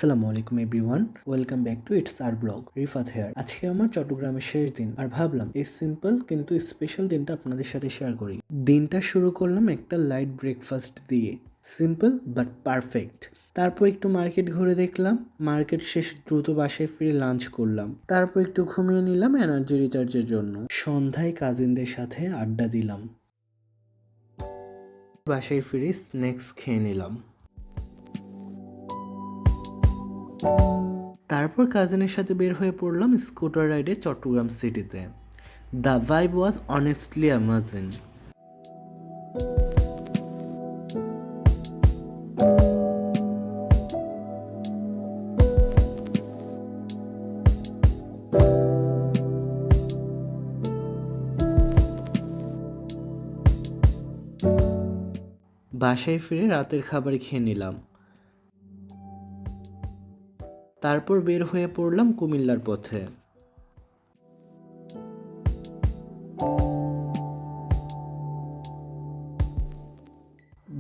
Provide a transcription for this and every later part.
আসসালামু আলাইকুম everyone, welcome back to it's our blog. Rifat here. আজকে আমার চট্টগ্রামের শেষ দিন, আর ভাবলাম এই সিম্পল কিন্তু স্পেশাল দিনটা আপনাদের সাথে শেয়ার করি। দিনটা শুরু করলাম একটা লাইট ব্রেকফাস্ট দিয়ে, সিম্পল বাট পারফেক্ট। তারপর একটু মার্কেট ঘুরে দেখলাম, মার্কেট শেষ দ্রুত বাসায় ফিরে লাঞ্চ করলাম, তারপর একটু ঘুমিয়ে নিলাম এনার্জি রিচার্জের জন্য। সন্ধ্যায় কাজিনদের সাথে আড্ডা দিলাম, বাসায় ফিরে স্ন্যাক্স খেয়ে নিলাম। তারপর কাজিনের সাথে বের হয়ে পড়লাম স্কুটার রাইডে চট্টগ্রাম সিটিতে। The vibe was honestly amazing. বাসায় ফিরে রাতের খাবার খেয়ে নিলাম, তারপর বের হয়ে পড়লাম কুমিল্লার পথে।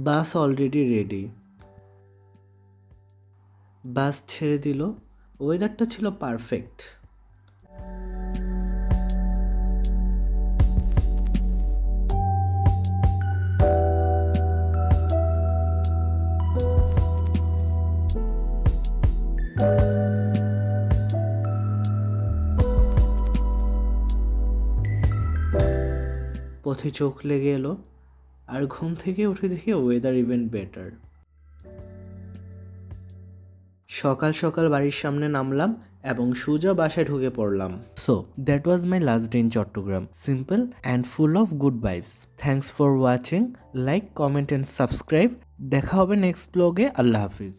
বাস অলরেডি রেডি, বাস ছেড়ে দিল। ওয়েদারটা ছিল পারফেক্ট। পথে চোখ লেগে এলো, আর ঘুম থেকে উঠে দেখি ওয়েদার ইভেন বেটার। সকাল সকাল বাড়ির সামনে নামলাম এবং সোজা বাসায় ঢুকে পড়লাম। So that was my last day in Chittagong, simple and full of good vibes. Thanks for watching. Like, comment and subscribe. দেখা হবে নেক্সট ব্লগে। আল্লাহ হাফিজ।